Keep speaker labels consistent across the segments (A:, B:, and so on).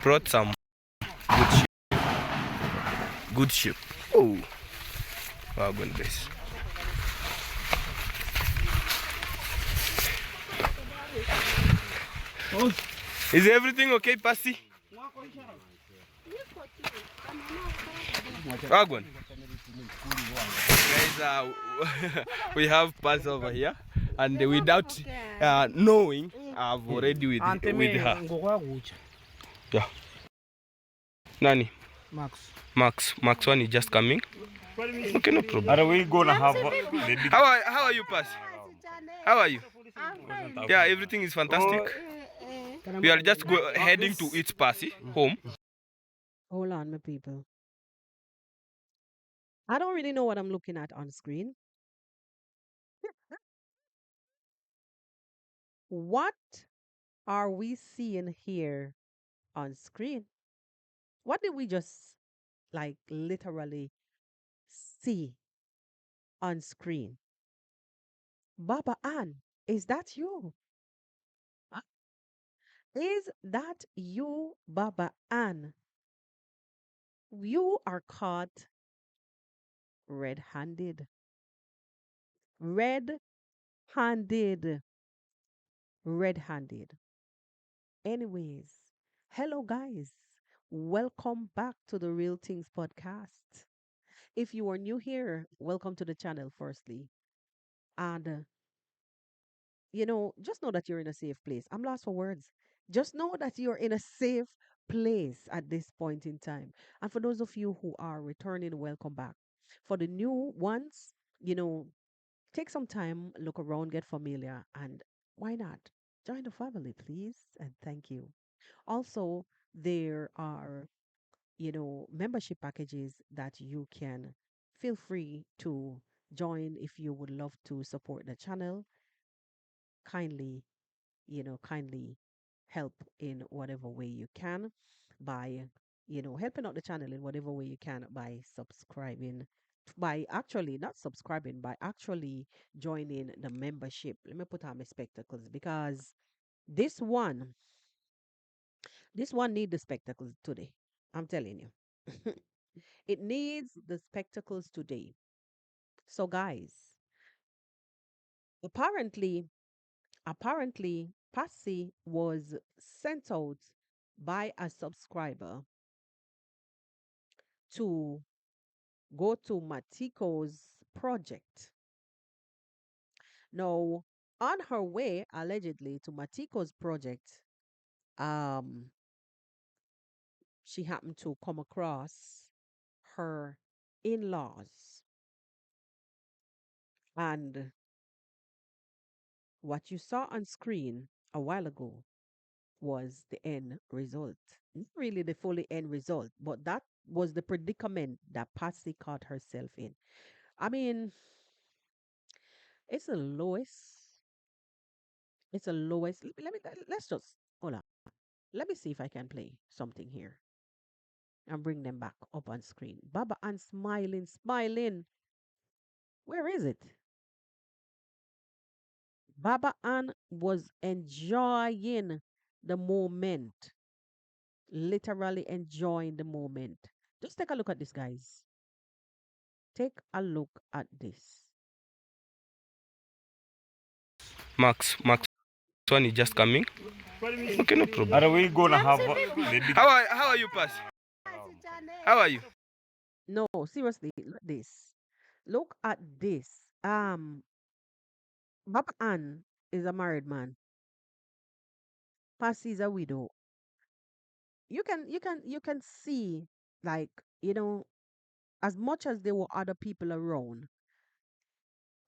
A: brought some good ship. Good ship. Oh, wow, goodness. Is everything okay, Pasi? Wagwan. Guys, we have Pasi over here, and without knowing, I've already with her. Yeah. Nani? Max one is just coming. Okay, no problem.
B: Are we gonna have
A: How are you, Pasi? How are you? Yeah, everything is fantastic. We are just heading to each Pasi home.
C: Hold on, my people. I don't really know what I'm looking at on screen. What are we seeing here on screen? What did we just like literally see on screen? Baba Ann, is that you? Huh? Is that you, Baba Ann? You are caught red handed. Red handed. Red handed. Anyways, hello guys. Welcome back to the Real Things podcast. If you are new here, welcome to the channel, firstly. And, just know that you're in a safe place. I'm lost for words. Just know that you're in a safe place at this point in time. And for those of you who are returning, welcome back. For the new ones, you know, take some time, look around, get familiar, and why not? Join the family, please. And thank you. Also, there are, membership packages that you can feel free to join if you would love to support the channel. Kindly, kindly help in whatever way you can by, helping out the channel in whatever way you can by subscribing, by actually not subscribing, by actually joining the membership. Let me put on my spectacles because this one, this one need the spectacles today. I'm telling you. It needs the spectacles today. So guys, apparently, Passy was sent out by a subscriber to go to Matiko's project. Now, on her way allegedly to Matiko's project, um, she happened to come across her in-laws, and what you saw on screen a while ago was the end result. Not really the fully end result, but that was the predicament that Patsy caught herself in. I mean, it's the lowest. It's the lowest. Let's just hold on. Let me see if I can play something here and bring them back up on screen. Baba and smiling, smiling. Where is it? Baba Ann was enjoying the moment, literally enjoying the moment. Just take a look at this, guys. Take a look at this.
A: Max one is just coming. Okay, no problem.
B: are we gonna have
A: How are you, Pasi? How are you?
C: No, seriously, look at this. Look at this. Baba Ann is a married man. Passy is a widow. You can see, like, you know, as much as there were other people around,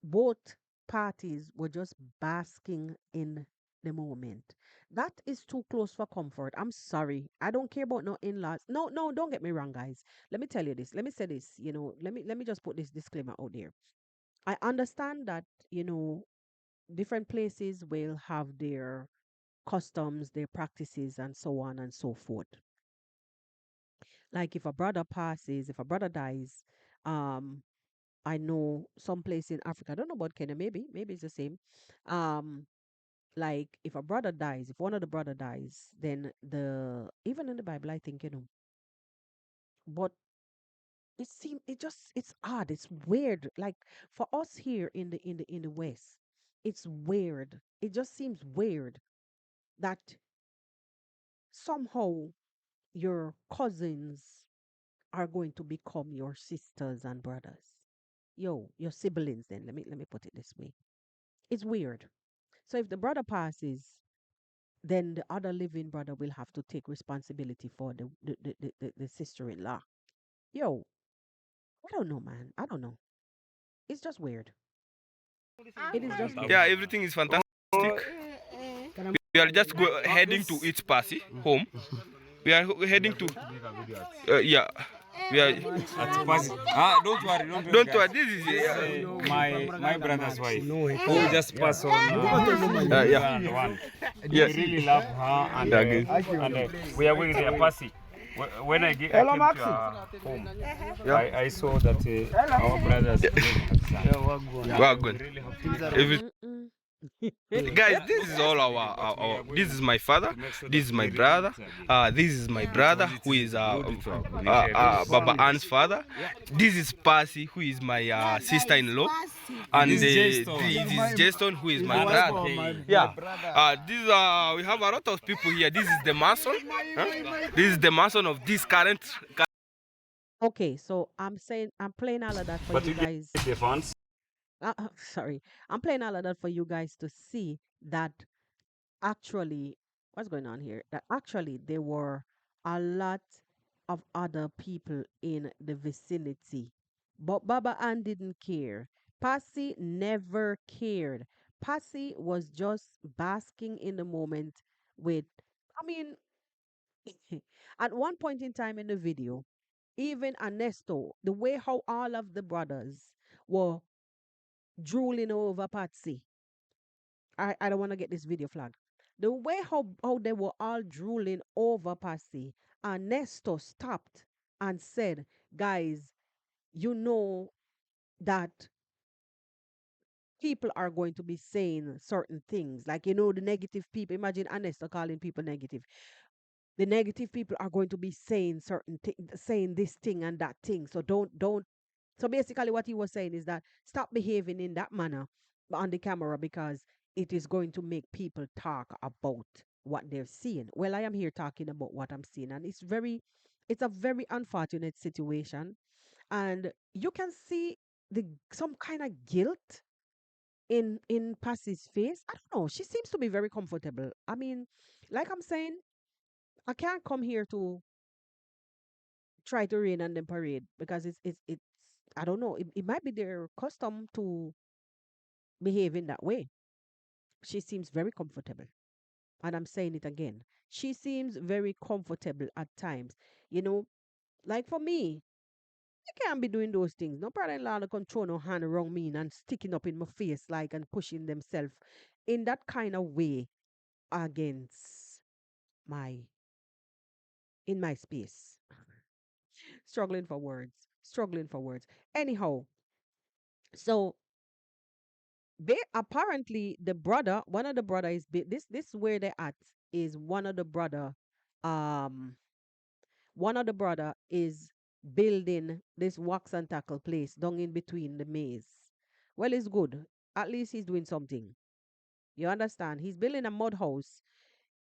C: both parties were just basking in the moment. That is too close for comfort. I'm sorry. I don't care about no in-laws. No, no, don't get me wrong, guys. Let me tell you this. Let me say this. Let me just put this disclaimer out there. I understand that, different places will have their customs, their practices, and so on and so forth. Like if a brother passes, if a brother dies, um, I know some place in Africa. I don't know about Kenya. Maybe it's the same. Um, Like if a brother dies, if one of the brother dies, then the even in the Bible, I think, but it's odd, it's weird. Like for us here in the West, it's weird. It just seems weird that somehow your cousins are going to become your sisters and brothers. Yo, your siblings then. Let me put it this way. It's weird. So if the brother passes, then the other living brother will have to take responsibility for the sister-in-law. Yo, I don't know, man. I don't know. It's just weird. It is just
A: Yeah,
C: weird.
A: everything is fantastic. We are just heading to each party home. We are heading to yeah. We are.
B: At first, don't worry,
A: Don't worry.
B: guys.
A: This is
B: My brother's wife who just passed on.
A: yeah.
B: And one.
A: Yes.
B: We really love her, and,
A: Yeah, good.
B: we are going there, Passy. When I came to home, I saw that our brothers.
A: Wagon.
B: Really happy.
A: Every,
C: Mm-mm.
A: guys, this is all our. This is my father. This is my brother. This is my brother who is Baba Ann's father. This is Percy who is my sister-in-law, and
B: This is
A: this is Jason who is my brother. Yeah. This we have a lot of people here. This is the mason. This is the mason of this current.
C: Okay, so I'm playing all of that for
B: But
C: you
B: you get
C: guys.
B: the funds.
C: Sorry, I'm playing all of that for you guys to see that actually, what's going on here? That actually there were a lot of other people in the vicinity, but Baba Ann didn't care. Passy never cared. Passy was just basking in the moment with, I mean, at one point in time in the video, even Ernesto, the way how all of the brothers were drooling over Patsy. I don't want to get this video flagged. The way how they were all drooling over Patsy, Ernesto stopped and said, guys, you know that people are going to be saying certain things. Like, the negative people. Imagine Ernesto calling people negative. The negative people are going to be saying certain things, saying this thing and that thing. So don't. So basically, what he was saying is that stop behaving in that manner on the camera because it is going to make people talk about what they're seeing. Well, I am here talking about what I'm seeing, and it's a very unfortunate situation, and you can see the some kind of guilt in Passy's face. I don't know. She seems to be very comfortable. I mean, like I'm saying, I can't come here to try to rain on them parade because it's I don't know. It might be their custom to behave in that way. She seems very comfortable. And I'm saying it again. She seems very comfortable at times. You know, like for me, I can't be doing those things. No brother-in-law no control no hand around me and sticking up in my face like and pushing themselves in that kind of way against my in my space. Struggling for words. Struggling for words. Anyhow, so they apparently the brother, one of the brother is this where they at is um one of the brother is building this wax and tackle place down in between the maze. Well, it's good. At least he's doing something. You understand? He's building a mud house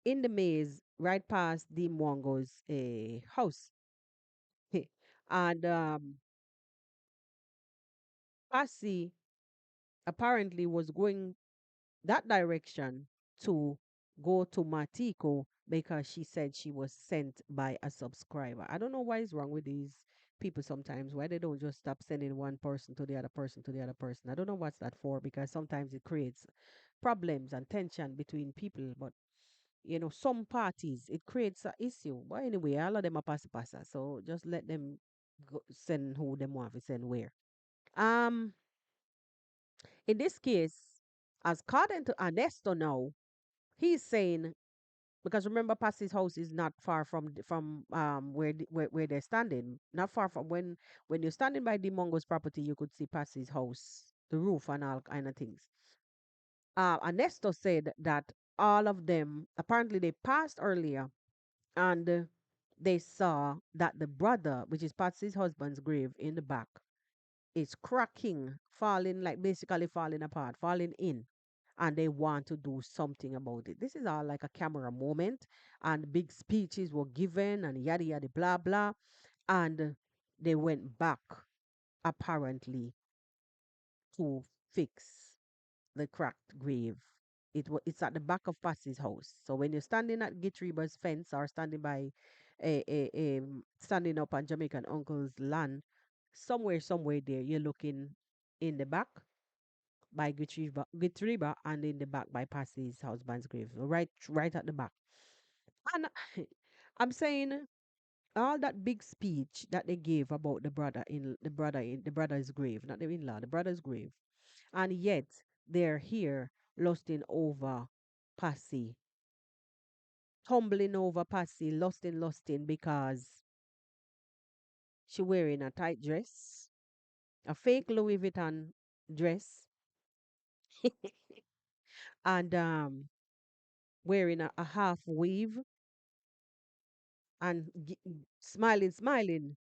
C: in the maze right past the Mwango's house. And Passy apparently was going that direction to go to Matiko because she said she was sent by a subscriber. I don't know what is wrong with these people sometimes, why they don't just stop sending one person to the other person to the other person. I don't know what's that for because sometimes it creates problems and tension between people. But some parties it creates an issue. But anyway, all of them are passa. So just let them send who them want to send where. Um in this case, as according to Ernesto now, he's saying because remember Passy's house is not far from where they're standing, not far from when you're standing by the Mongo's property, you could see Passy's house, the roof and all kind of things. Ernesto said that all of them, apparently they passed earlier, and they saw that the brother, which is Patsy's husband's grave in the back, is cracking, falling, like basically falling apart, falling in. And they want to do something about it. This is all like a camera moment, and big speeches were given, and yada yada blah blah. And they went back apparently to fix the cracked grave. It's at the back of Patsy's house. So when you're standing at Gitreber's fence or standing by standing up on Jamaican uncle's land, somewhere there, you're looking in the back by Gitreba and in the back by Patsy's husband's grave. So right at the back. And I'm saying all that big speech that they gave about the brother's grave, not the in-law, the brother's grave, and yet they're here lusting over Passy, tumbling over Passy, lusting because she wearing a tight dress, a fake Louis Vuitton dress, and wearing a half weave and smiling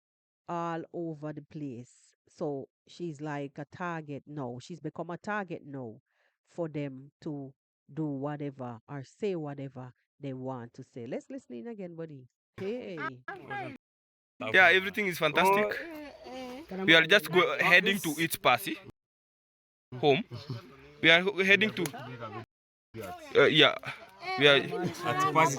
C: all over the place. So she's like a target now. She's become a target now for them to do whatever or say whatever they want to say. Let's listen in again, buddy. Hey.
A: Yeah, everything is fantastic. We are just heading to each Passy home. We are heading to yeah. We are.
B: At Pasi.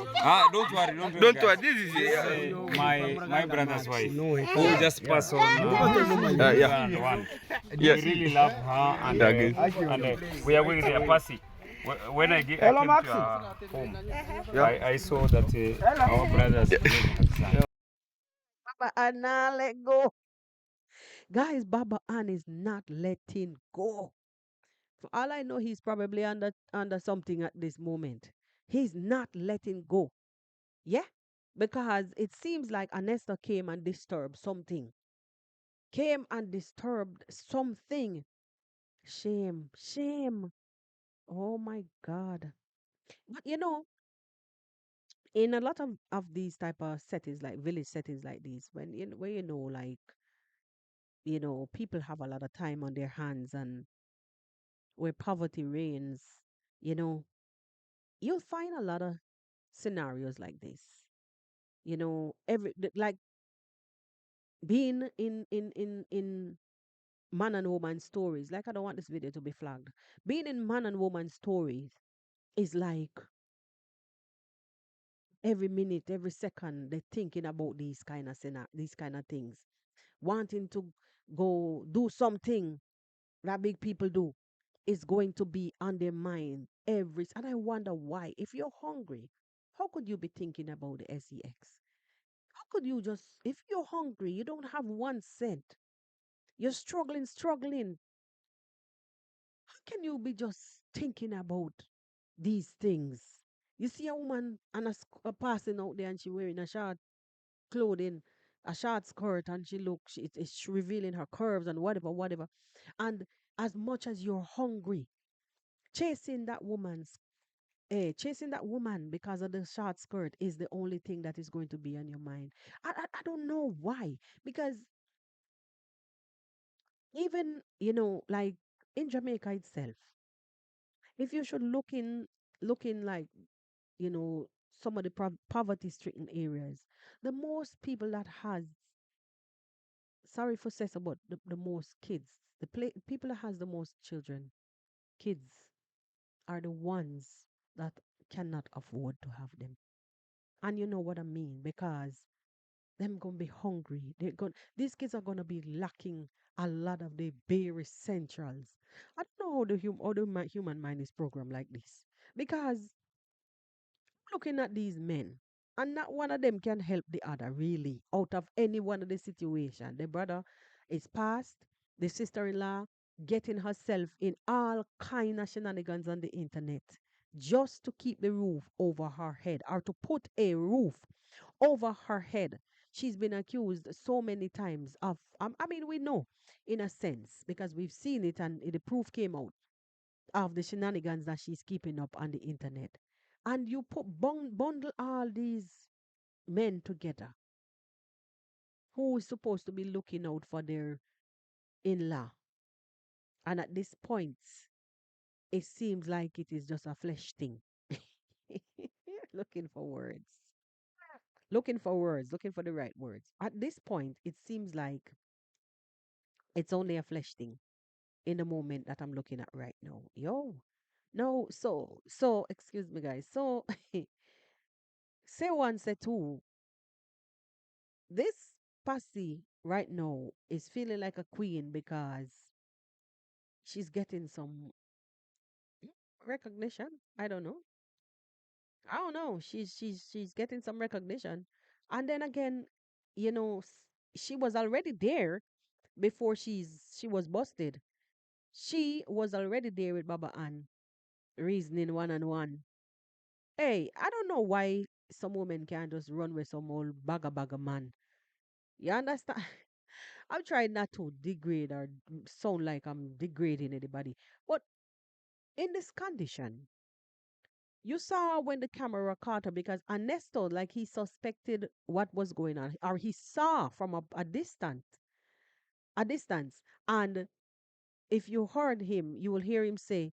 B: Don't worry,
A: Don't worry.
B: guys.
A: This is
B: My brother's wife. Who just passed on.
A: yeah.
B: And one.
A: Yes.
B: We really love her, and, we are going there, Pasi. When I came to her home, I saw that our brothers.
C: Baba Anna, let go. Guys, Baba Ann is not letting go. For all I know, he's probably under something at this moment. He's not letting go. Yeah? Because it seems like Anesta came and disturbed something. Came and disturbed something. Shame. Shame. Oh my God. But in a lot of these type of settings, like village settings like these, where like, people have a lot of time on their hands and where poverty reigns, you know, you'll find a lot of scenarios like this. Like being in man and woman stories. Like, I don't want this video to be flagged. Being in man and woman stories is like every minute, every second, they're thinking about these kind of things, wanting to go do something that big people do is going to be on their mind and I wonder why. If you're hungry, how could you be thinking about the sex? How could you just, if you're hungry, you don't have 1 cent, you're struggling, how can you be just thinking about these things? You see a woman and a passing out there and she wearing a short clothing, a short skirt, and it's revealing her curves and whatever. And as much as you're hungry, chasing that woman's chasing that woman because of the short skirt is the only thing that is going to be on your mind. I don't know why. Because even, like in Jamaica itself, if you should look in like, you know, some of the poverty stricken areas, the most people that has, sorry for saying so, but the most kids, people that has the most children, kids, are the ones that cannot afford to have them. And you know what I mean? Because them gonna be hungry. These kids are gonna be lacking a lot of the bare essentials. I don't know how the human mind is programmed like this. Because looking at these men, and not one of them can help the other really out of any one of the situation. The brother is past, the sister-in-law getting herself in all kind of shenanigans on the internet just to keep the roof over her head or to put a roof over her head. She's been accused so many times of, I mean, we know in a sense because we've seen it and the proof came out of the shenanigans that she's keeping up on the internet. and you bundle all these men together who is supposed to be looking out for their in-law. And at this point, it seems like it is just a flesh thing. Looking for words. Looking for words, looking for the right words. At this point, it seems like it's only a flesh thing in the moment that I'm looking at right now. Yo. No, so excuse me guys. So say one, say two. This Passy right now is feeling like a queen because she's getting some recognition. I don't know. I don't know. She's getting some recognition. And then again, you know, she was already there before she was busted. She was already there with Baba Ann, reasoning one on one. Hey, I don't know why some women can't just run with some old bagger man. You understand? I'm trying not to degrade or sound like I'm degrading anybody. But in this condition, you saw when the camera caught her because Ernesto, like he suspected what was going on, or he saw from a distance. And if you heard him, you will hear him say,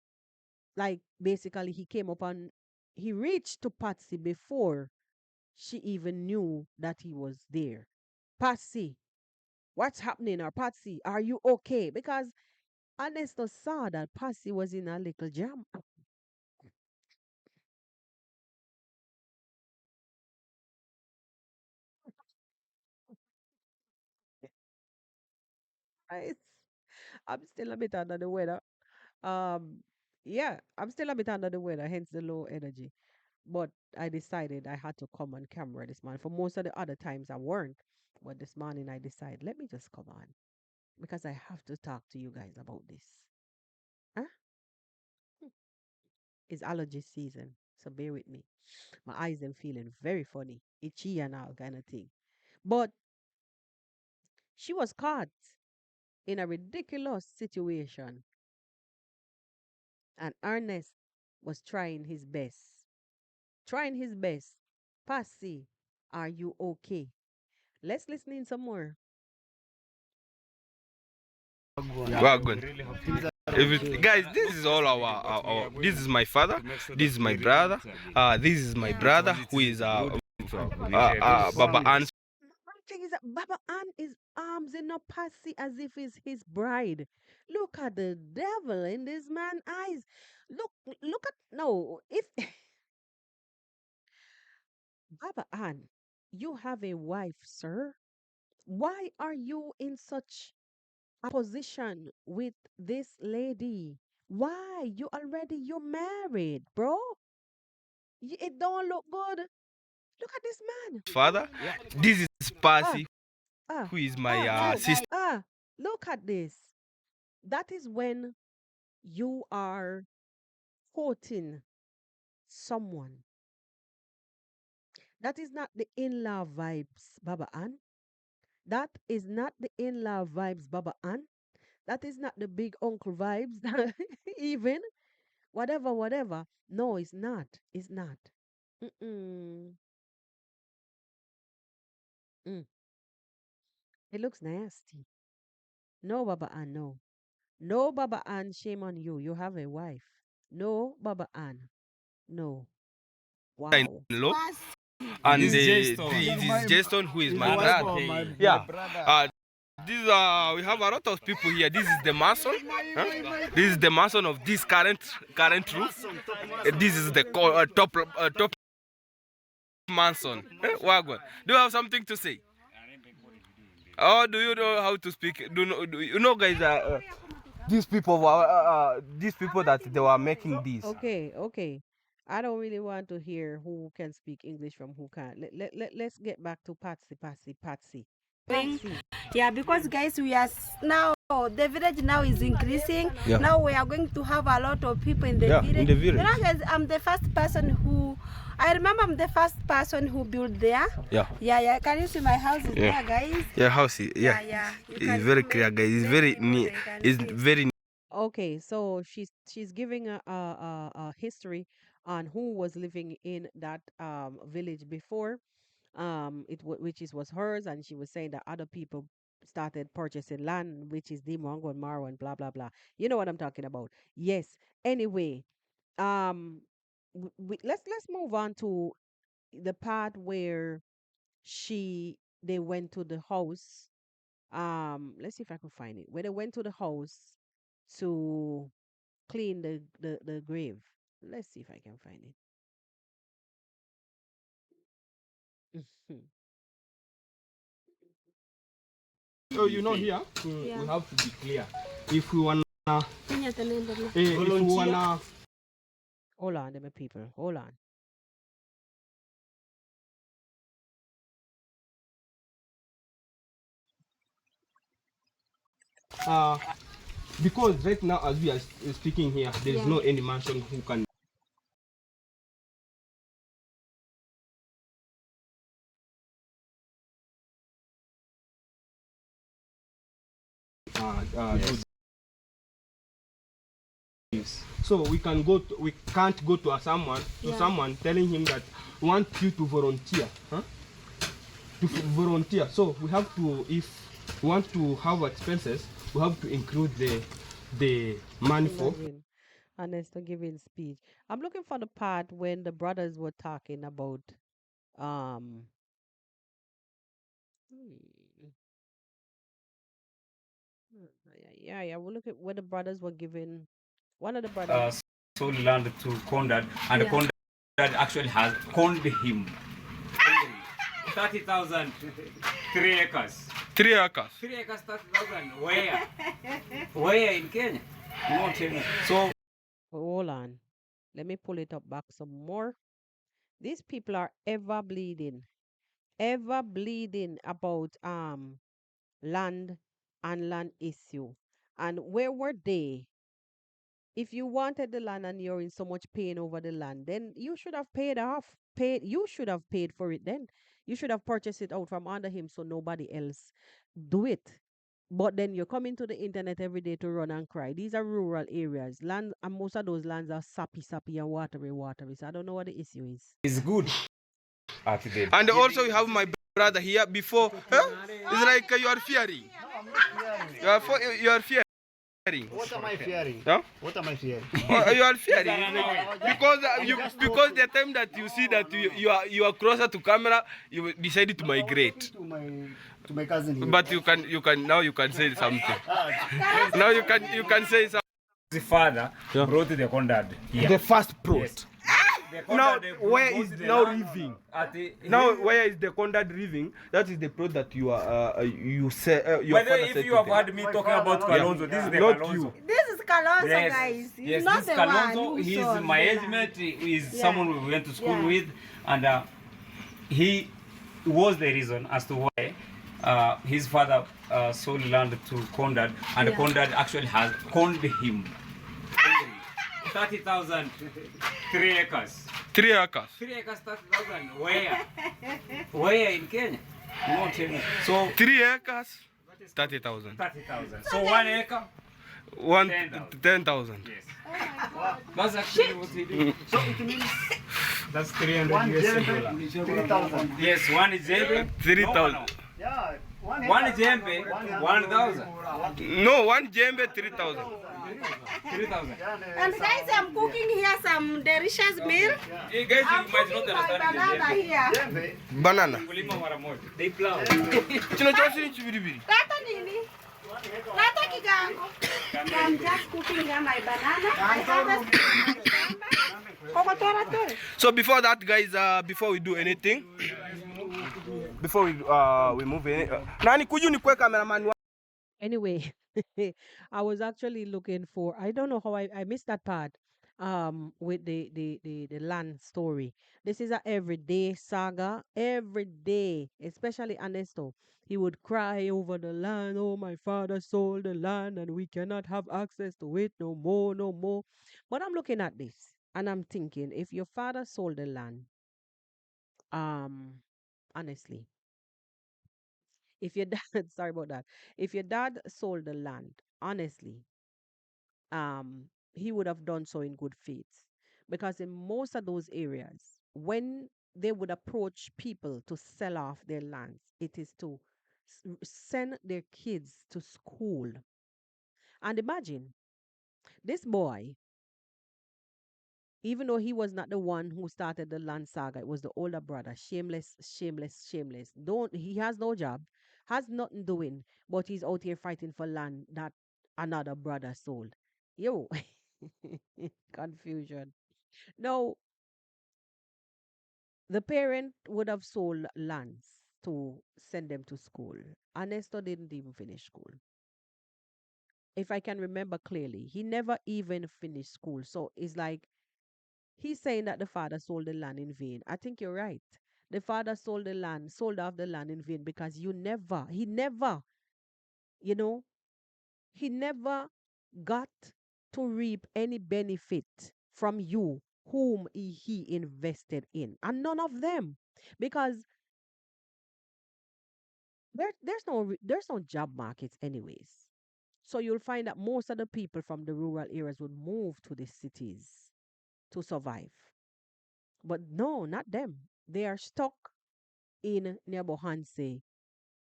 C: like basically he came up and he reached to Patsy before she even knew that he was there. Patsy, what's happening? Or Patsy, are you okay? Because Ernesto saw that Patsy was in a little jam. Right? I'm still a bit under the weather. Um, yeah, I'm still a bit under the weather, hence the low energy. But I decided I had to come on camera this morning. For most of the other times I weren't. But this morning I decided, let me just come on because I have to talk to you guys about this. Huh? It's allergy season, so bear with me. My eyes am feeling very funny, itchy and all kind of thing. But she was caught in a ridiculous situation, and Ernest was trying his best. Trying his best. Passy, are you okay? Let's listen in some more.
A: Well, good. Guys, this is all this is my father, this is my brother, this is my brother who is Baba An's.
C: The thing is that Baba Ann is arms in a Passy as if it's his bride. Look at the devil in this man's eyes. Look at no. If Baba Ann, you have a wife, sir. Why are you in such a position with this lady? Why? You're married, bro. It don't look good. Look at this man.
A: Father. This is
C: Ah,
A: Passy,
C: ah,
A: who is my sister.
C: ah. Look at this. That is when you are courting someone. That is not the in-law vibes, Baba Ann. That is not the in-law vibes, Baba Ann. That is not the big uncle vibes. Even whatever, whatever. No, it's not. It's not. Mm-mm. Mm. It looks nasty. No, Baba Ann, no. No, Baba Ann, shame on you. You have a wife. No, Baba Ann. No. Wow.
A: In-law, and this is Jason, who is my brother. Yeah. This we have a lot of people here. This is the mason. This is the mason of this current roof. This is the top mason. Wagwan. Do you have something to say? Oh, do you know how to speak? Do you know, guys? These people that they were making this.
C: Okay, okay. I don't really want to hear who can speak English from who can't. Let's get back to Patsy. Patsy.
D: Yeah, because guys, we are now the village now is increasing.
A: Yeah.
D: Now we are going to have a lot of people in the village.
A: In the village.
D: You know, guys, I'm the first person who. I remember I'm the first person who built there.
A: Yeah.
D: Yeah. Can you see my house is there, guys?
A: Yeah, house. Yeah. It's very clear, guys. It's very neat. It's very.
C: Okay, so she's giving a history on who was living in that village before, which was hers, and she was saying that other people started purchasing land, which is Dimongo and Marwa and blah blah blah. You know what I'm talking about? Yes. Anyway, um, let's move on to the part where they went to the house. Let's see if I can find it. Where they went to the house to clean the grave. Let's see if I can find it.
A: So you know here we have to be clear. If we wanna, if we wanna,
C: Hold on, them people. Hold on.
A: uh, because right now as we are speaking here, there is no any mansion who can do this. So we can go. We can't go to someone telling him that want you to volunteer, huh? To volunteer. So we have to, if we want to have expenses, we have to include the money for.
C: Imagine Ernesto giving speech. I'm looking for the part when the brothers were talking about um hmm, yeah, we're looking when the brothers were giving one of the brothers.
B: Sold land to Condad, and Condad actually has conned him. 30,000, 3 acres.
A: 3 acres.
B: 3 acres, 30,000. Where? Where in Kenya? Not Kenya. So
C: Hold on. Let me pull it up back some more. These people are ever bleeding about land and land issue. And where were they? If you wanted the land and you're in so much pain over the land, then you should have you should have paid for it then. You should have purchased it out from under him so nobody else do it. But then you're coming to the internet every day to run and cry. These are rural areas. Land and most of those lands are sappy and watery. So I don't know what the issue is.
B: it's good at the
A: And also you have my brother here before. Huh? It's like you are fearing. You are fearing.
E: What am I fearing?
A: Huh?
E: What am I fearing?
A: You are fearing because the time that you see that you are closer to camera, you decided to migrate.
E: To my cousin here.
A: But you can now you can say something. Now you can say something.
B: the father brought the Condad here.
A: The first brought.
B: The
A: Now
B: Condad,
A: where
B: brought
A: is
B: the
A: now
B: land
A: living?
B: at the,
A: Now where is the Condad living? That is the plot that you are you say your
B: by the
A: father
B: way,
A: said
B: if you
A: to
B: have
A: them.
B: heard me talking about Kalonzo, this is the
A: Not
B: Kalonzo.
A: you.
D: This is Kalonzo,
B: Yes,
D: guys. He's
B: yes,
D: not
B: this
D: the
B: Kalonzo,
D: one who
B: he's
D: sold
B: my
D: the
B: age
D: land.
B: mate, is
D: Yeah.
B: someone we went to school
D: Yeah.
B: with, and he was the reason as to why his father sold land to Condad, and Condad actually has conned him. 30,000, 3 acres.
A: 3 acres.
B: 3 acres, 30,000. Where? Where in Kenya? Not Kenya. So
A: 3 acres, 30,000.
B: 30,000. So 1 acre.
A: 10,000.
B: Yes. That's actually what he did.
E: So it means
B: That's 300
E: one
B: US
E: jembe,
B: dollars.
E: 3,000.
B: Yes, one is jembe.
A: 3,000.
E: Yeah.
B: One is jembe, 1,000.
A: No, one jembe 3,000.
B: 3,000.
D: And guys, I'm cooking here some delicious meal.
B: Hey guys,
D: I'm
B: you might
D: cooking
B: not
D: my
B: understand
D: banana
B: the
D: here.
E: Jembe.
A: Banana.
B: Kulima mara moja. They plow.
A: Chino chosi ni chibiribiri.
D: Lata nini? Lata kigango. I'm just cooking here my banana. I harvested my shamba. Kokotora tore.
A: So before that, guys, before we do anything, before we move in, nani kuju ni kwe cameraman wa.
C: Anyway, I was actually looking for, I don't know how I missed that part with the land story. This is a everyday saga, every day, especially Ernesto. He would cry over the land. Oh, my father sold the land and we cannot have access to it no more, no more. But I'm looking at this and I'm thinking, if your father sold the land, honestly, if your dad, sorry about that, if your dad sold the land, honestly, he would have done so in good faith. Because in most of those areas, when they would approach people to sell off their lands, it is to send their kids to school. And imagine this boy, even though he was not the one who started the land saga, it was the older brother. Shameless, shameless, shameless. Don't He has no job, has nothing doing, but he's out here fighting for land that another brother sold. Yo, confusion. Now, the parent would have sold lands to send them to school. Ernesto didn't even finish school. If I can remember clearly, he never even finished school. So it's like he's saying that the father sold the land in vain. I think you're right. The father sold off the land in vain because you know, he never got to reap any benefit from you whom he invested in. And none of them. Because there's no job markets anyways. So you'll find that most of the people from the rural areas would move to the cities to survive. But no, not them. They are stuck in Nyabohanse,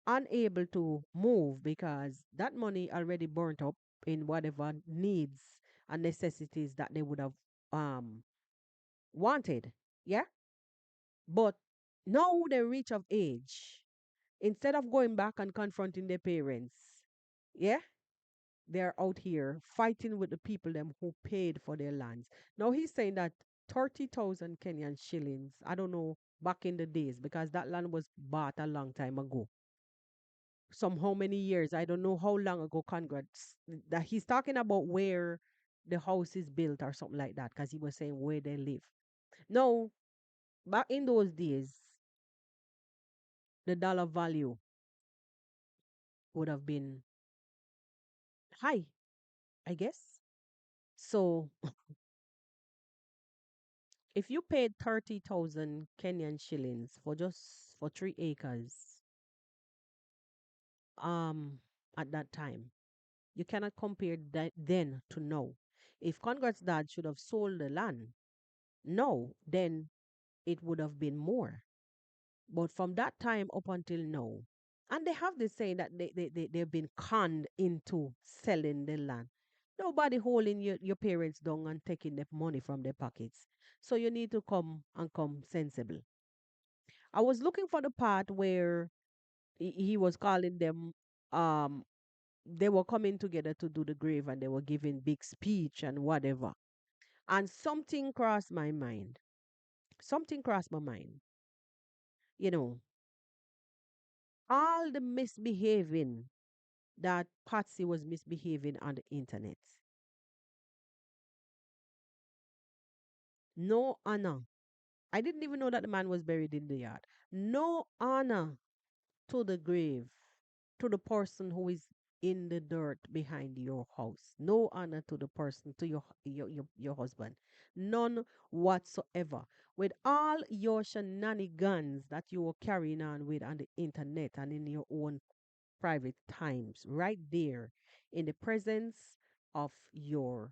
C: unable to move because that money already burnt up in whatever needs and necessities that they would have um wanted. Yeah. But now they reach of age, instead of going back and confronting their parents, yeah, they're out here fighting with the people them who paid for their lands. Now he's saying that 30,000 Kenyan shillings, I don't know, back in the days, because that land was bought a long time ago. Some how many years, I don't know how long ago. Congrats that he's talking about where the house is built or something like that, because he was saying where they live. No, back in those days, the dollar value would have been high, I guess. So if you paid 30,000 Kenyan shillings for just for 3 acres, um, at that time, you cannot compare that then to now. If Conrad's dad should have sold the land, no, then it would have been more. But from that time up until now, and they have this saying that they've been conned into selling the land. Nobody holding your parents down and taking the money from their pockets. So you need to come sensible. I was looking for the part where he was calling them, um they were coming together to do the grave and they were giving big speech and whatever. And something crossed my mind. Something crossed my mind. You know, all the misbehaving that Patsy was misbehaving on the internet. No honor. I didn't even know that the man was buried in the yard. No honor to the grave, to the person who is in the dirt behind your house. No honor to the person, to your husband. None whatsoever. With all your shenanigans that you were carrying on with on the internet and in your own private times, right there in the presence of your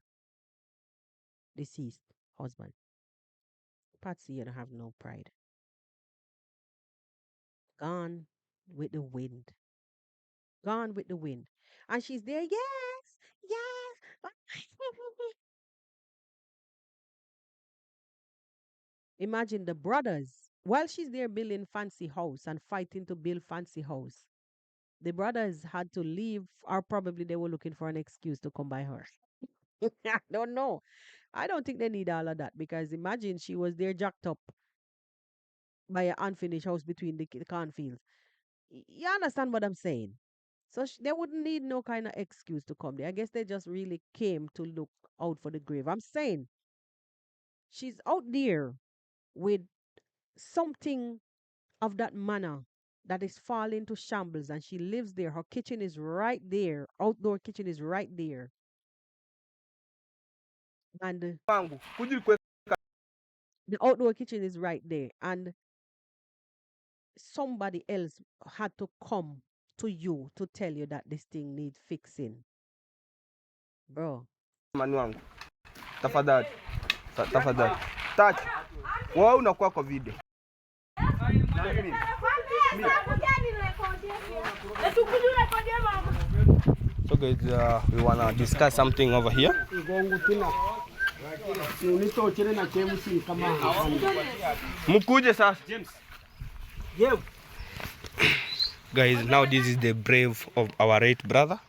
C: deceased husband. Patsy, you don't have no pride. Gone with the wind. Gone with the wind. And she's there, yes, yes. Imagine the brothers, while she's there building fancy house and fighting to build fancy house, the brothers had to leave, or probably they were looking for an excuse to come by her. I don't know. I don't think they need all of that, because imagine she was there jacked up by an unfinished house between the cornfields. You understand what I'm saying? So they wouldn't need no kind of excuse to come there. I guess they just really came to look out for the grave. I'm saying she's out there with something of that manner that is falling to shambles, and she lives there. Her kitchen is right there. Outdoor kitchen is right there. And the outdoor kitchen is right there. And somebody else had to come to you to tell you that this thing needs fixing. Bro.
A: Manu wangu. Tafadhali. Tafadhali. Touch. Wewe unakuwa kwa video. So guys, we wanna discuss something over here. Mkuje sasa. James. Guys, now this is the brave of our late brother.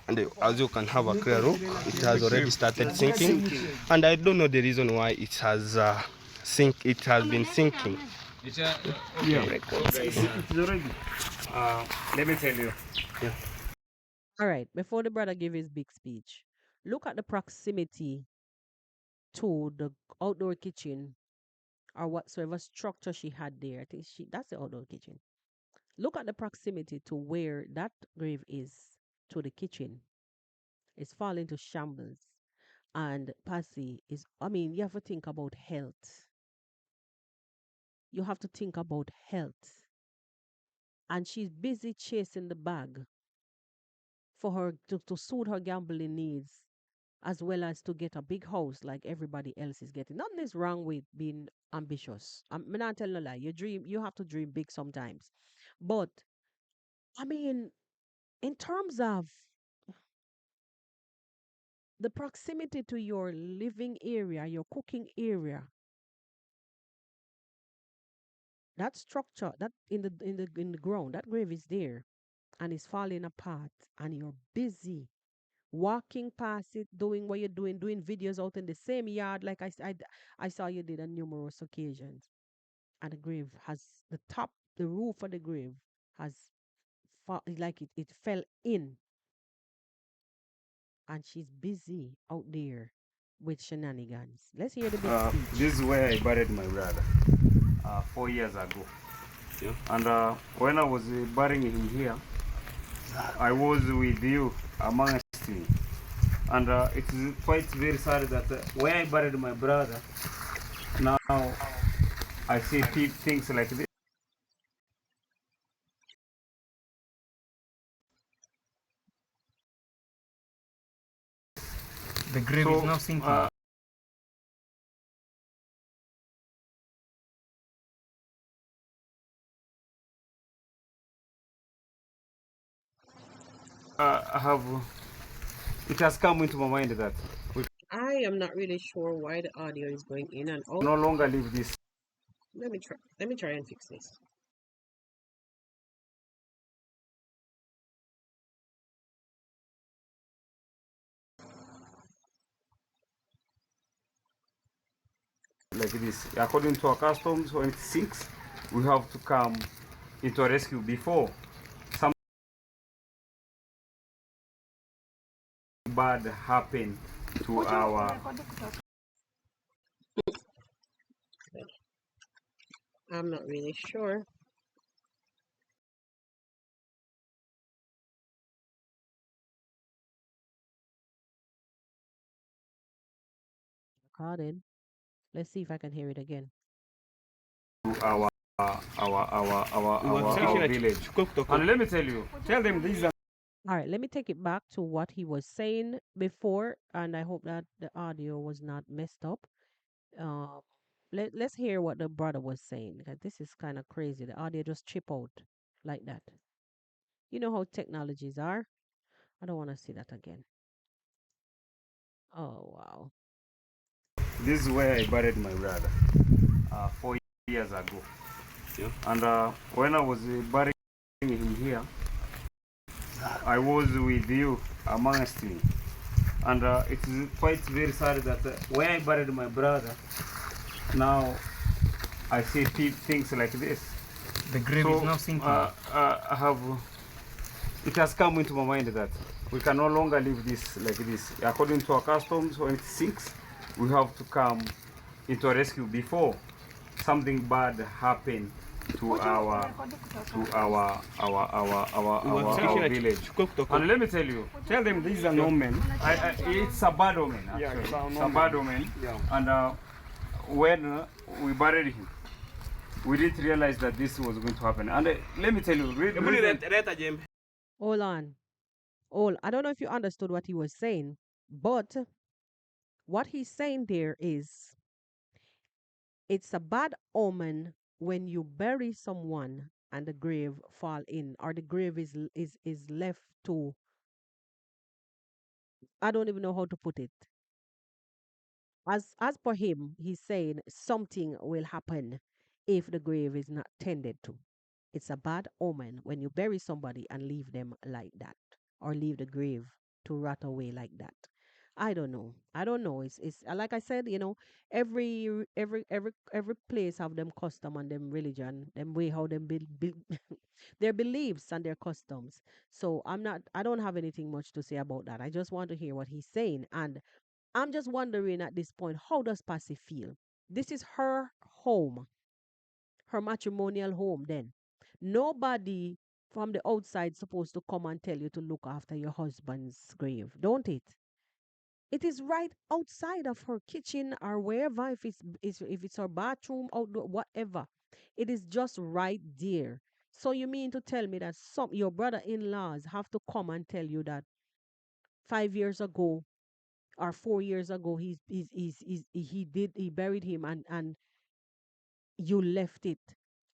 A: And as you can have a clear look, it has already started sinking. And I don't know the reason why it has been sinking.
B: It's already. Let me tell you.
A: Yeah.
C: All right, before the brother give his big speech, look at the proximity to the outdoor kitchen or whatsoever structure she had there. I think that's the outdoor kitchen. Look at the proximity to where that grave is to the kitchen. It's falling to shambles. And Passy is, I mean, you have to think about health. You have to think about health. And she's busy chasing the bag for her to suit her gambling needs, as well as to get a big house like everybody else is getting. Nothing is wrong with being ambitious. I'm not telling a lie. You have to dream big sometimes. But I mean, in terms of the proximity to your living area, your cooking area, that structure, that in the ground, that grave is there and it's falling apart, and you're busy walking past it, doing what you're doing videos out in the same yard like I saw you did on numerous occasions. And the grave has the roof of the grave has like it fell in, and she's busy out there with shenanigans. Let's hear the big speech.
B: This is where I buried my brother 4 years ago.
A: Yeah.
B: And when I was burying him here, I was with you amongst me. And it is quite very sad that when I buried my brother, now I see things like this. The grave is now sinking. It has come into my mind that we
C: I am not really sure why the audio is going in and out.
B: no longer leave this.
C: Let me try and fix this.
B: Like this. According to our customs, when it sinks, we have to come into a rescue before something bad happen to our.
C: I'm not really sure. Recording. Let's see if I can hear it again.
B: To our village. And let me tell you, tell them these are.
C: All right, let me take it back to what he was saying before, and I hope that the audio was not messed up. Let's hear what the brother was saying, because this is kind of crazy. The audio just chip out like that. You know how technologies are. I don't want to see that again. Oh, wow.
B: This is where I buried my brother 4 years ago.
A: Yeah.
B: And when I was burying him here, I was with you amongst me. And it is quite very sad that when I buried my brother, now I see things like this. The grave is now sinking. It has come into my mind that we can no longer leave this like this. According to our customs, when it sinks, we have to come into a rescue before something bad happen to our village. And let me tell you, tell them these are no men. It's a bad omen. Actually. Yeah, it's a bad omen. Yeah. And when we buried him, we didn't realize that this was going to happen. And let me tell you,
C: Hold on. I don't know if you understood what he was saying, but what he's saying there is It's a bad omen when you bury someone and the grave fall in, or the grave is left to, I don't even know how to put it. As per him, he's saying something will happen if the grave is not tended to. It's a bad omen when you bury somebody and leave them like that, or leave the grave to rot away like that. I don't know. I don't know. It's like I said, every place have them custom and them religion, them way how them build their beliefs and their customs. So I don't have anything much to say about that. I just want to hear what he's saying. And I'm just wondering at this point, how does Passy feel? This is her home, her matrimonial home then. Nobody from the outside supposed to come and tell you to look after your husband's grave, don't it? It is right outside of her kitchen or wherever, if it's her bathroom, outdoor, whatever. It is just right there. So you mean to tell me that some your brother-in-laws have to come and tell you that 5 years ago or 4 years ago he buried him, and you left it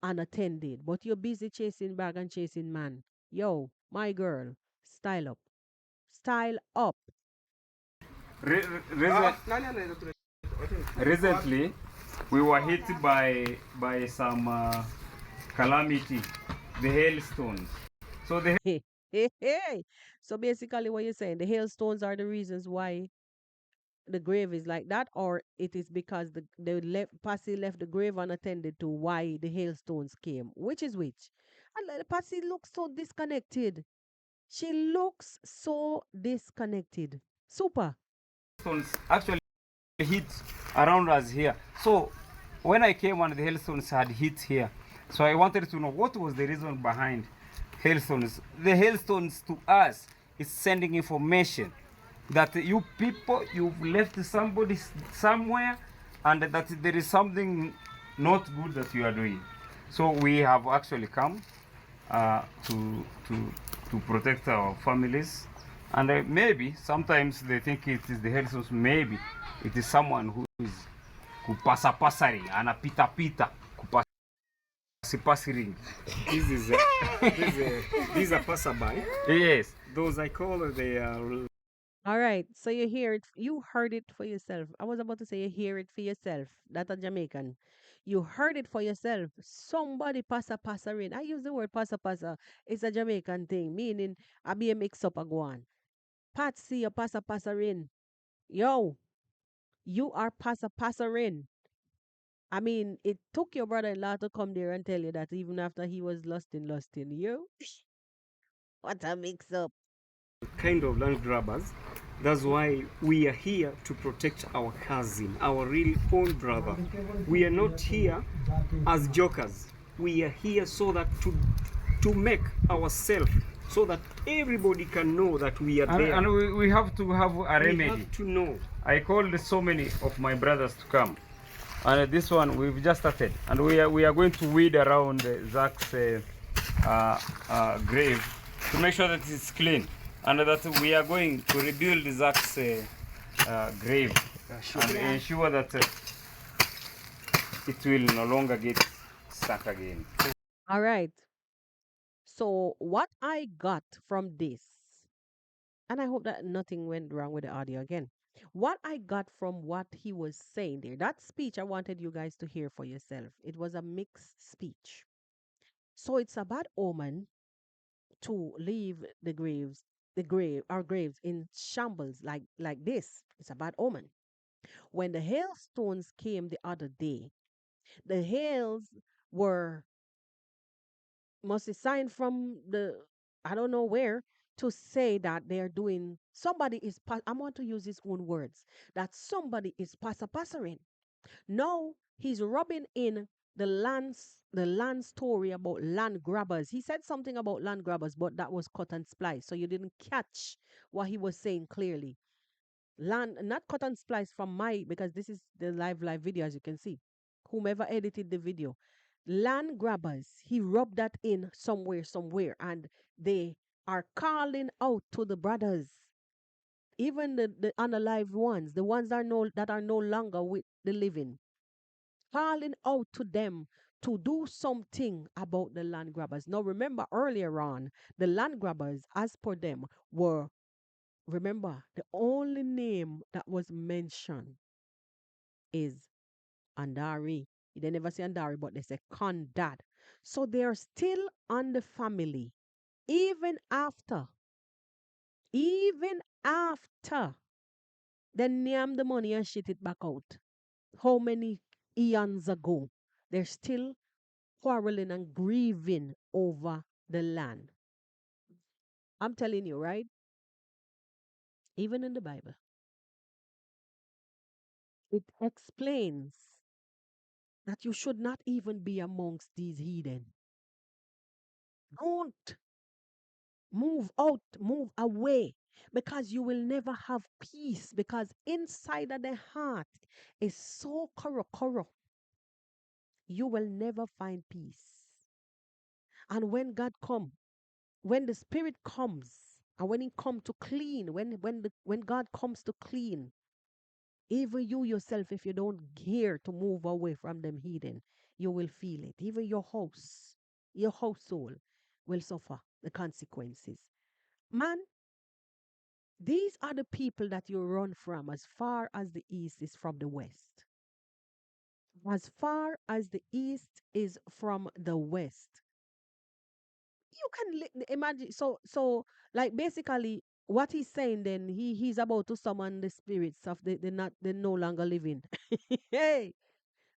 C: unattended, but you're busy chasing bag and chasing man. Yo, my girl, style up. Style up.
B: Re- recent- recently, we were hit by some calamity, the hailstones. So the
C: Hey, hey, hey. So basically what you're saying, the hailstones are the reasons why the grave is like that, or it is because the Passy left the grave unattended to why the hailstones came. Which is which? And Passy looks so disconnected. She looks so disconnected. Super.
B: hailstones actually hit around us here. So when I came and the hailstones had hit here, so I wanted to know what was the reason behind hailstones. The hailstones to us is sending information that you people, you've left somebody somewhere, and that there is something not good that you are doing. So we have actually come uh, to to to protect our families, and maybe sometimes they think it is the hailstones. Maybe it is someone who is kupasa pasari, anapita pita kupasi pasiring.
E: This is these are passerby.
B: Yes.
E: Those I call the
C: All right. So you heard it for yourself. I was about to say you hear it for yourself. That's a Jamaican. You heard it for yourself. Somebody passa in. I use the word passa. It's a Jamaican thing, meaning I be a mix up a go on. Patsy, a passa in. Yo, you are passa in. I mean, it took your brother-in-law to come there and tell you that even after he was lusting. You, what a mix up.
E: kind of land grabbers. That's why we are here to protect our cousin, our real own brother. We are not here as jokers. We are here so that to make ourselves so that everybody can know that we are there.
B: And we have to have a remedy.
E: We have to know.
B: I called so many of my brothers to come, and this one we've just started, and we are going to weed around Zach's grave to make sure that it's clean, and that we are going to rebuild Zach's grave and ensure that it will no longer get stuck again.
C: All right. So what I got from this, and I hope that nothing went wrong with the audio again. What I got from what he was saying there, that speech I wanted you guys to hear for yourself. It was a mixed speech. So it's a bad omen to leave our graves in shambles like this. It's a bad omen. When the hailstones came the other day, the hails were must be signed from the I don't know where to say that they're doing somebody is I want to use his own words that somebody is passering. No, he's rubbing in the land story about land grabbers. He said something about land grabbers, but that was cut and splice, so you didn't catch what he was saying clearly. Land, not cut and splice from my, because this is the live video, as you can see. Whomever edited the video, land grabbers, he rubbed that in somewhere, and they are calling out to the brothers, even the unalive ones, the ones that are no longer with the living, calling out to them to do something about the land grabbers. Now, remember earlier on, the land grabbers, as per them, were, remember, the only name that was mentioned is Andari. They never say Andari, but they say Kandad. So they are still on the family, even after, even after they name the money and shit it back out. How many eons ago? They're still quarreling and grieving over the land. I'm telling you, right? Even in the Bible, it explains that you should not even be amongst these heathen. Don't move out, move away, because you will never have peace, because inside of the heart is so corrupt. You will never find peace. And when God come, when the Spirit comes, and when He come to clean, when God comes to clean, even you yourself, if you don't care to move away from them heathen, you will feel it. Even your household will suffer the consequences. Man, these are the people that you run from as far as the east is from the west. As far as the east is from the west. You can imagine. So like basically what he's saying then, he's about to summon the spirits of the no longer living. Hey,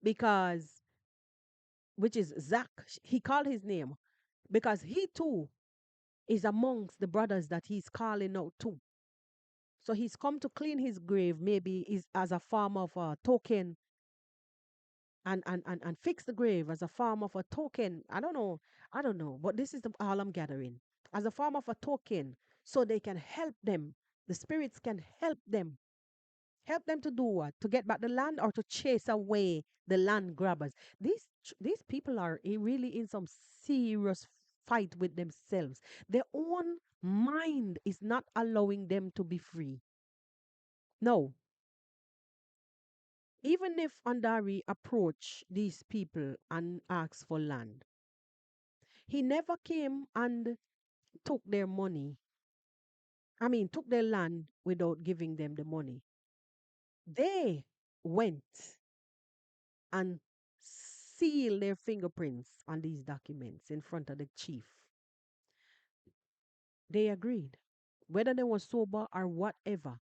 C: because which is Zach. He called his name because he too is amongst the brothers that he's calling out to. So he's come to clean his grave, maybe is as a form of a token, and fix the grave as a form of a token. I don't know, but this is all I'm gathering. As a form of a token, so they can help them. The spirits can help them. Help them to do what? To get back the land or to chase away the land grabbers. These people are really in some serious fight with themselves. Their own mind is not allowing them to be free. No, even if Andari approached these people and asked for land, he never came and took their money. I mean, took their land without giving them the money. They went and sealed their fingerprints on these documents in front of the chief. They agreed, whether they were sober or whatever.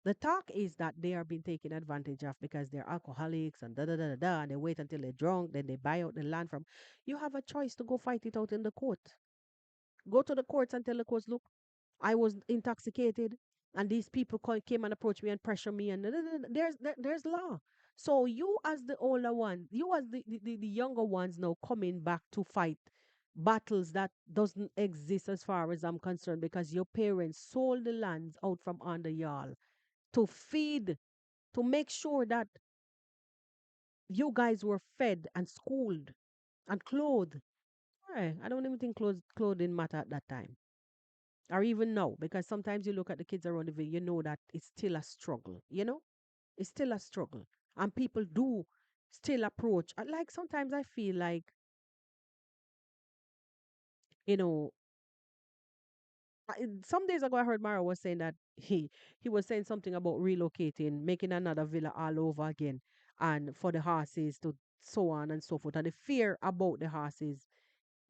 C: The talk is that they are being taken advantage of because they're alcoholics and da da da da da, and they wait until they're drunk, then they buy out the land from. You have a choice to go fight it out in the court. Go to the courts and tell the courts, look, I was intoxicated, and these people came and approached me and pressure me, and there's law. So you as the older one, you as the younger ones now coming back to fight battles that doesn't exist as far as I'm concerned, because your parents sold the lands out from under y'all to feed, to make sure that you guys were fed and schooled and clothed. I don't even think clothing matter at that time, or even now, because sometimes you look at the kids around the village, you know that it's still a struggle. It's still a struggle, and people do still approach. Like sometimes I feel like, you know, some days ago I heard Mara was saying that he was saying something about relocating, making another villa all over again, and for the horses to so on and so forth, and the fear about the horses,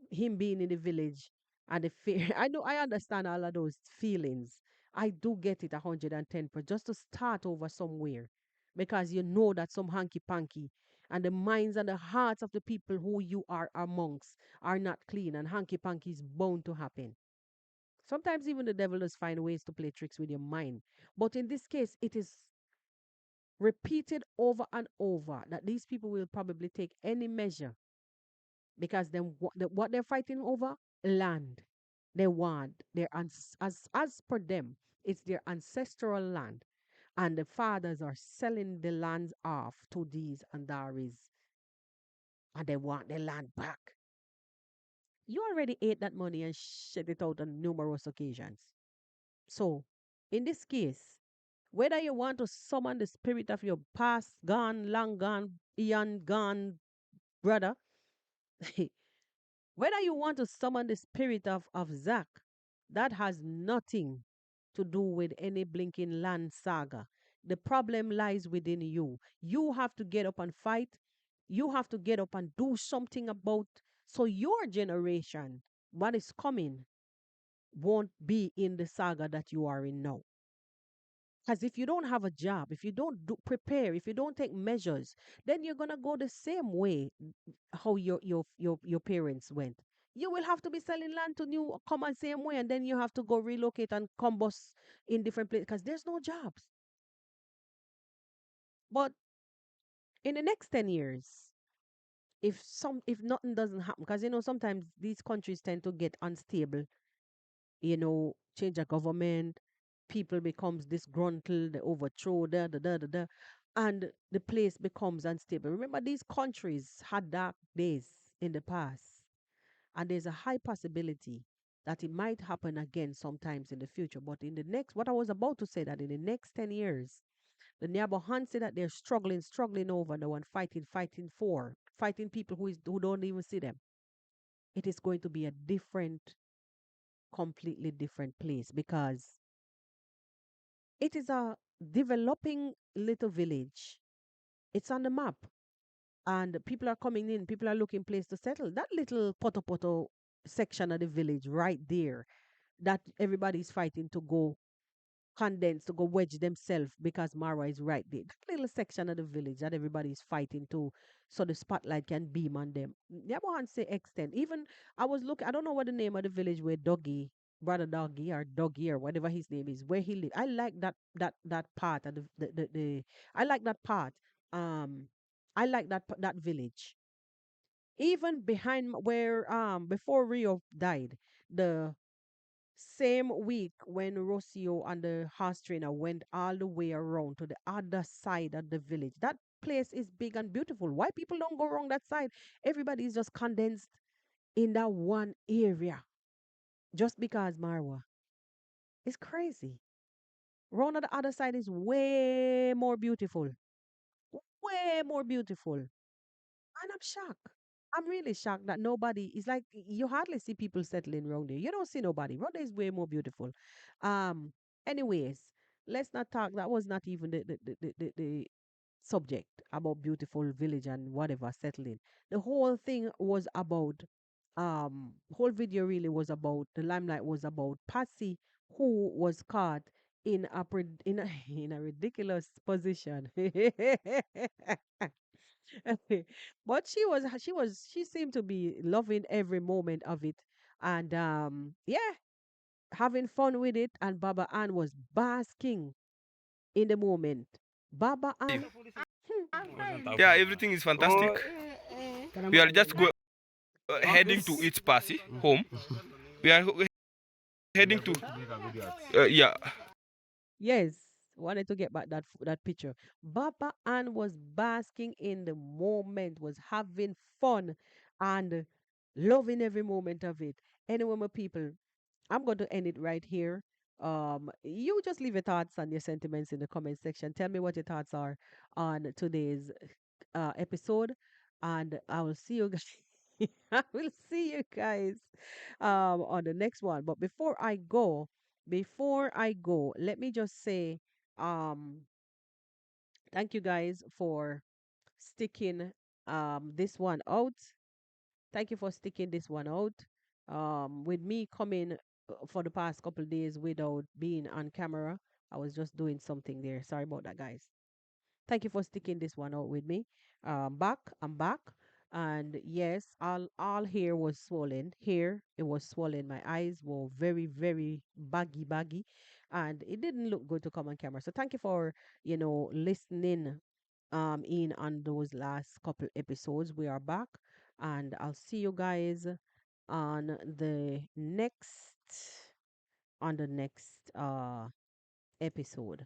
C: him being in the village, and the fear. I know, I understand all of those feelings. I do get it 110, but just to start over somewhere, because you know that some hanky panky and the minds and the hearts of the people who you are amongst are not clean, and hanky panky is bound to happen. Sometimes even the devil does find ways to play tricks with your mind. But in this case, it is repeated over and over that these people will probably take any measure, because then what they're fighting over, land. They want their as per them, it's their ancestral land, and the fathers are selling the lands off to these Andaris, and they want their land back. You already ate that money and shed it out on numerous occasions. So, in this case, Whether you want to summon the spirit of your past, gone, long gone, eon gone brother, whether you want to summon the spirit of Zach, that has nothing to do with any blinking land saga. The problem lies within you. You have to get up and fight. You have to get up and do something about so your generation, what is coming, won't be in the saga that you are in now. Because if you don't have a job, if you don't prepare, if you don't take measures, then you're gonna go the same way how your parents went. You will have to be selling land to new come and same way, and then you have to go relocate and combust in different places because there's no jobs. But in the next 10 years, if nothing doesn't happen, because sometimes these countries tend to get unstable, change of government, people becomes disgruntled, they overthrow, da, and the place becomes unstable. Remember, these countries had dark days in the past, and there's a high possibility that it might happen again sometimes in the future. But in the next, what I was about to say, that in the next 10 years, the Nyabohan say that they're struggling over the one fighting people who don't even see them. It is going to be a completely different place because it is a developing little village. It's on the map, and people are coming in. People are looking place to settle. That little poto section of the village right there, that everybody's fighting to go condense, to go wedge themselves because Mara is right there. That little section of the village that everybody's fighting to, so the spotlight can beam on them. Never want say extent. Even I was looking. I don't know what the name of the village where Doggy, brother Doggy or whatever his name is, where he live. I like that part of the I like that part. Um, I like that village. Even behind where before Rio died, the same week when Rocio and the horse trainer went all the way around to the other side of the village. That place is big and beautiful. Why people don't go around that side? Everybody is just condensed in that one area. Just because Marwa. It's crazy. Round on the other side is way more beautiful. Way more beautiful. And I'm shocked. I'm really shocked that nobody is like you hardly see people settling around there. You don't see nobody. Around there is way more beautiful. Um, anyways, let's not talk. That was not even the subject about beautiful village and whatever settling. The whole thing was about whole video really was about the limelight was about Patsy, who was caught in a in a ridiculous position. But she seemed to be loving every moment of it, and yeah, having fun with it, and Baba Ann was basking in the moment. Baba Ann,
A: Yeah, everything is fantastic. We are just heading to its Pasi home. We are heading to yeah.
C: yes, wanted to get back that picture. Baba Ann was basking in the moment, was having fun, and loving every moment of it. Anyway, my people, I'm going to end it right here. You just leave your thoughts and your sentiments in the comment section. Tell me what your thoughts are on today's episode, and I will see you guys. I will see you guys on the next one. But before I go, let me just say um, thank you guys for sticking this one out. Thank you for sticking this one out. With me coming for the past couple days without being on camera, I was just doing something there. Sorry about that, guys. Thank you for sticking this one out with me. I'm back, and yes, all hair was swollen. Here it was swollen. My eyes were very very baggy, and it didn't look good to come on camera. So thank you for listening in on those last couple episodes. We are back, and I'll see you guys on the next episode.